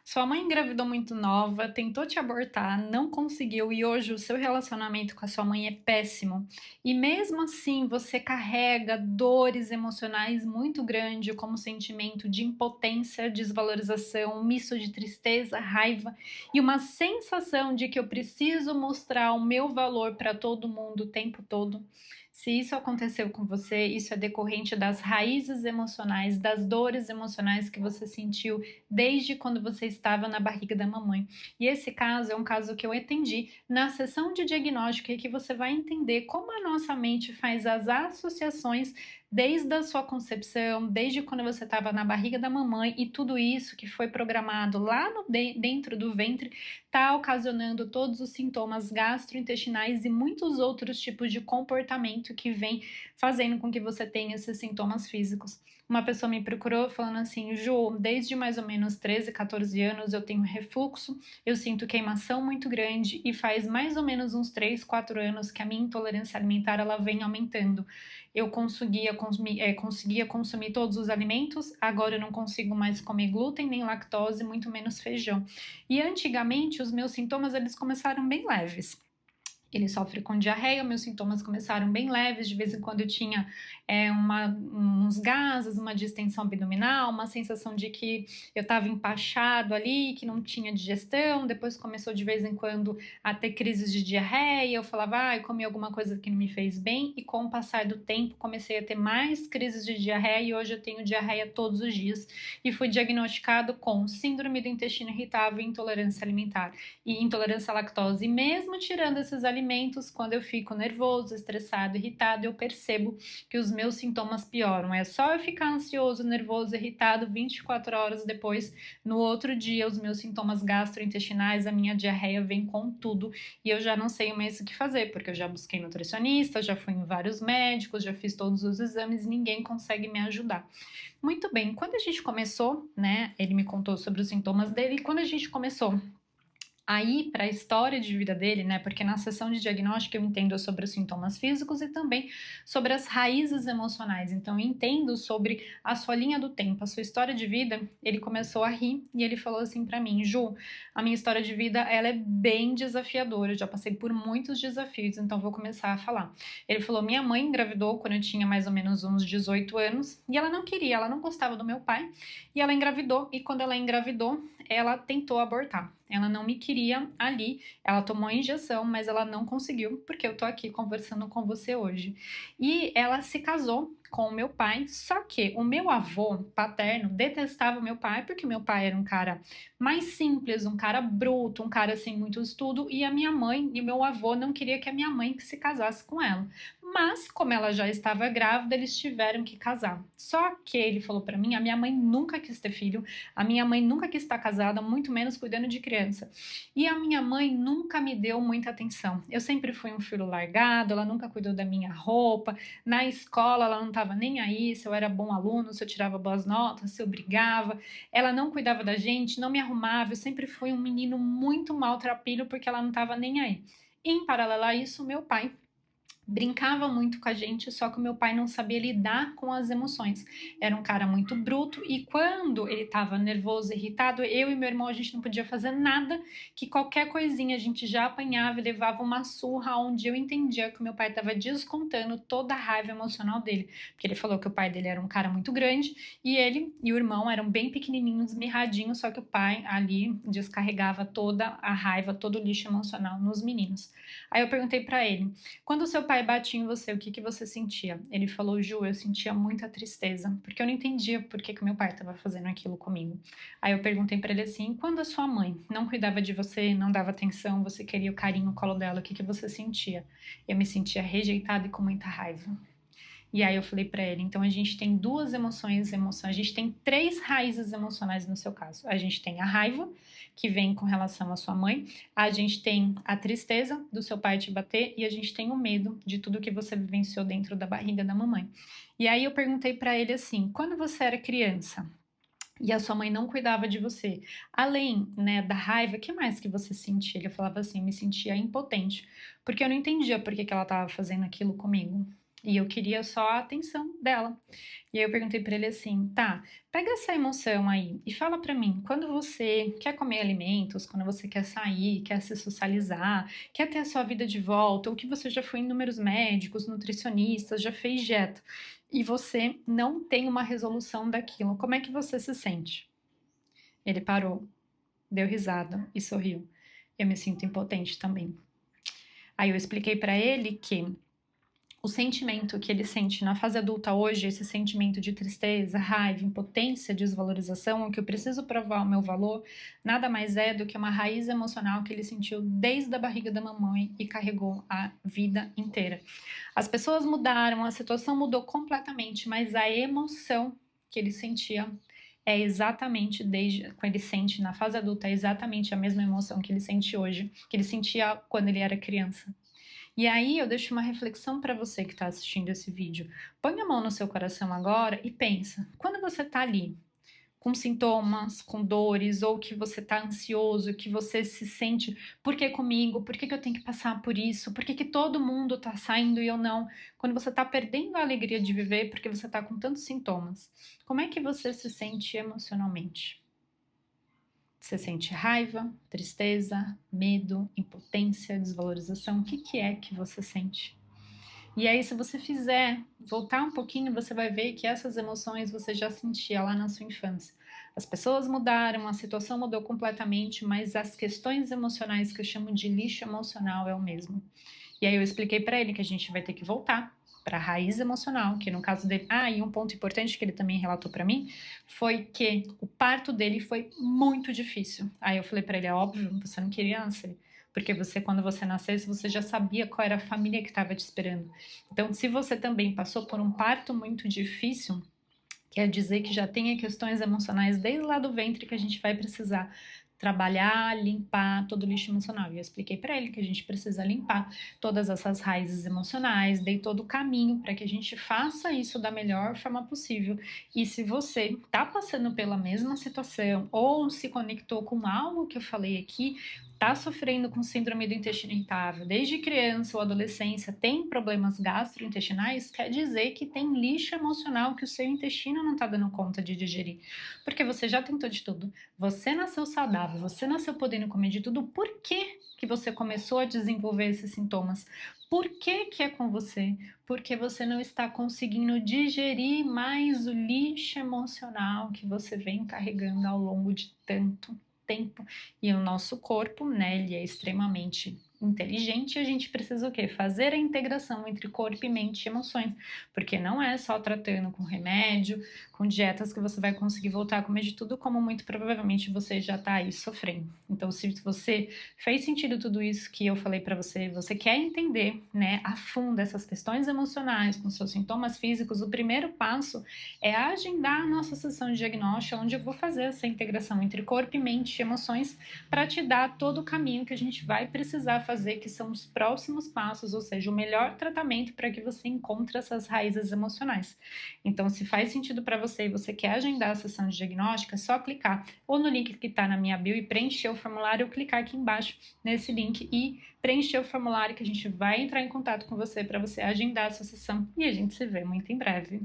Sua mãe engravidou muito nova, tentou te abortar, não conseguiu e hoje o seu relacionamento com a sua mãe é péssimo. E mesmo assim você carrega dores emocionais muito grandes, como sentimento de impotência, desvalorização, um misto de tristeza, raiva e uma sensação de que eu preciso mostrar o meu valor para todo mundo o tempo todo. Se isso aconteceu com você, isso é decorrente das raízes emocionais, das dores emocionais que você sentiu desde quando você estava na barriga da mamãe. E esse caso é um caso que eu atendi na sessão de diagnóstico e que você vai entender como a nossa mente faz as associações desde a sua concepção, desde quando você estava na barriga da mamãe e tudo isso que foi programado lá dentro do ventre está ocasionando todos os sintomas gastrointestinais e muitos outros tipos de comportamento que vem fazendo com que você tenha esses sintomas físicos. Uma pessoa me procurou falando assim: Ju, desde mais ou menos 13, 14 anos eu tenho refluxo, eu sinto queimação muito grande e faz mais ou menos uns 3, 4 anos que a minha intolerância alimentar ela vem aumentando. Eu conseguia consumir todos os alimentos, agora eu não consigo mais comer glúten nem lactose, muito menos feijão. E antigamente os meus sintomas eles começaram bem leves. Ele sofre com diarreia, meus sintomas começaram bem leves, de vez em quando eu tinha uns gases, uma distensão abdominal, uma sensação de que eu estava empachado ali, que não tinha digestão, depois começou de vez em quando a ter crises de diarreia, eu falava, comi alguma coisa que não me fez bem, e com o passar do tempo comecei a ter mais crises de diarreia, e hoje eu tenho diarreia todos os dias, e fui diagnosticado com síndrome do intestino irritável e intolerância alimentar, e intolerância à lactose, e mesmo tirando esses alimentos, quando eu fico nervoso, estressado, irritado, eu percebo que os meus sintomas pioram. É só eu ficar ansioso, nervoso, irritado 24 horas depois, no outro dia, os meus sintomas gastrointestinais, a minha diarreia vem com tudo e eu já não sei mais o que fazer, porque eu já busquei nutricionista, já fui em vários médicos, já fiz todos os exames e ninguém consegue me ajudar. Muito bem, quando a gente começou, né, ele me contou sobre os sintomas dele, e quando a gente começou aí para a história de vida dele, né? Porque na sessão de diagnóstico eu entendo sobre os sintomas físicos e também sobre as raízes emocionais. Então eu entendo sobre a sua linha do tempo, a sua história de vida. Ele começou a rir e ele falou assim para mim: Ju, a minha história de vida ela é bem desafiadora. Eu já passei por muitos desafios, então vou começar a falar. Ele falou: minha mãe engravidou quando eu tinha mais ou menos uns 18 anos e ela não queria, ela não gostava do meu pai e ela engravidou. E quando ela engravidou, ela tentou abortar. Ela não me queria ali, ela tomou a injeção, mas ela não conseguiu, porque eu tô aqui conversando com você hoje. E ela se casou com o meu pai, só que o meu avô paterno detestava o meu pai, porque meu pai era um cara mais simples, um cara bruto, um cara sem muito estudo, e a minha mãe e o meu avô não queria que a minha mãe se casasse com ela. Mas, como ela já estava grávida, eles tiveram que casar. Só que ele falou para mim, a minha mãe nunca quis ter filho, a minha mãe nunca quis estar casada, muito menos cuidando de criança. E a minha mãe nunca me deu muita atenção. Eu sempre fui um filho largado, ela nunca cuidou da minha roupa. Na escola, ela não estava nem aí se eu era bom aluno, se eu tirava boas notas, se eu brigava. Ela não cuidava da gente, não me arrumava. Eu sempre fui um menino muito maltrapilho porque ela não estava nem aí. Em paralelo a isso, meu pai brincava muito com a gente, só que o meu pai não sabia lidar com as emoções. Era um cara muito bruto e quando ele estava nervoso, irritado, eu e meu irmão a gente não podia fazer nada, que qualquer coisinha a gente já apanhava e levava uma surra onde eu entendia que o meu pai estava descontando toda a raiva emocional dele, porque ele falou que o pai dele era um cara muito grande e ele e o irmão eram bem pequenininhos, mirradinhos, só que o pai ali descarregava toda a raiva, todo o lixo emocional nos meninos. Aí eu perguntei para ele: quando o seu pai batia em você, o que que você sentia? Ele falou: Ju, eu sentia muita tristeza, porque eu não entendia por que que meu pai estava fazendo aquilo comigo. Aí eu perguntei para ele assim: quando a sua mãe não cuidava de você, não dava atenção, você queria o carinho, o colo dela, o que que você sentia? Eu me sentia rejeitada e com muita raiva. E aí eu falei para ele, então a gente tem duas emoções, a gente tem três raízes emocionais no seu caso. A gente tem a raiva, que vem com relação à sua mãe, a gente tem a tristeza do seu pai te bater e a gente tem o medo de tudo que você vivenciou dentro da barriga da mamãe. E aí eu perguntei para ele assim, quando você era criança, e a sua mãe não cuidava de você. Além, né, da raiva, o que mais que você sentia? Ele falava assim, me sentia impotente, porque eu não entendia por que que ela estava fazendo aquilo comigo. e eu queria só a atenção dela. E aí eu perguntei pra ele assim: "Tá, pega essa emoção aí e fala pra mim, quando você quer comer alimentos, quando você quer sair, quer se socializar, quer ter a sua vida de volta, ou que você já foi em inúmeros médicos, nutricionistas, já fez dieta, e você não tem uma resolução daquilo, como é que você se sente?" Ele parou, deu risada e sorriu. Eu me sinto impotente também. Aí eu expliquei pra ele que o sentimento que ele sente na fase adulta hoje, esse sentimento de tristeza, raiva, impotência, desvalorização, que eu preciso provar o meu valor, nada mais é do que uma raiz emocional que ele sentiu desde a barriga da mamãe e carregou a vida inteira. As pessoas mudaram, a situação mudou completamente, mas a emoção que ele sentia é exatamente desde quando ele sente na fase adulta, é exatamente a mesma emoção que ele sente hoje, que ele sentia quando ele era criança. E aí eu deixo uma reflexão para você que está assistindo esse vídeo. Põe a mão no seu coração agora e pensa, quando você está ali com sintomas, com dores, ou que você está ansioso, que você se sente, por que comigo? Por que eu tenho que passar por isso? Por que todo mundo está saindo e eu não? Quando você está perdendo a alegria de viver porque você está com tantos sintomas, como é que você se sente emocionalmente? Você sente raiva, tristeza, medo, impotência, desvalorização? O que é que você sente? E aí, se você fizer voltar um pouquinho, você vai ver que essas emoções você já sentia lá na sua infância. As pessoas mudaram, a situação mudou completamente, mas as questões emocionais que eu chamo de lixo emocional é o mesmo. E aí eu expliquei para ele que a gente vai ter que voltar para a raiz emocional, que no caso dele, e um ponto importante que ele também relatou para mim foi que o parto dele foi muito difícil. Aí eu falei para ele, é óbvio, você não queria ânsia, porque você, quando você nascesse, você já sabia qual era a família que estava te esperando. Então, se você também passou por um parto muito difícil, quer dizer que já tem questões emocionais desde lá do ventre que a gente vai precisar trabalhar, limpar todo o lixo emocional. E eu expliquei para ele que a gente precisa limpar todas essas raízes emocionais, dei todo o caminho para que a gente faça isso da melhor forma possível. E se você está passando pela mesma situação ou se conectou com algo que eu falei aqui, está sofrendo com síndrome do intestino irritável desde criança ou adolescência, tem problemas gastrointestinais, quer dizer que tem lixo emocional que o seu intestino não está dando conta de digerir. Porque você já tentou de tudo, você nasceu saudável, você nasceu podendo comer de tudo, por que você começou a desenvolver esses sintomas? Por que é com você? Porque você não está conseguindo digerir mais o lixo emocional que você vem carregando ao longo de tanto tempo. E o nosso corpo, né, ele é extremamente inteligente e a gente precisa o quê? Fazer a integração entre corpo e mente e emoções, porque não é só tratando com remédio, com dietas que você vai conseguir voltar a comer de tudo, como muito provavelmente você já tá aí sofrendo. Então, se você fez sentido tudo isso que eu falei para você, você quer entender, né, a fundo essas questões emocionais com seus sintomas físicos, o primeiro passo é agendar a nossa sessão de diagnóstico, onde eu vou fazer essa integração entre corpo e mente e emoções para te dar todo o caminho que a gente vai precisar fazer, que são os próximos passos, ou seja, o melhor tratamento para que você encontre essas raízes emocionais. Então, se faz sentido para você e você quer agendar a sessão de diagnóstico, é só clicar ou no link que está na minha bio e preencher o formulário, ou clicar aqui embaixo nesse link e preencher o formulário que a gente vai entrar em contato com você para você agendar a sua sessão e a gente se vê muito em breve.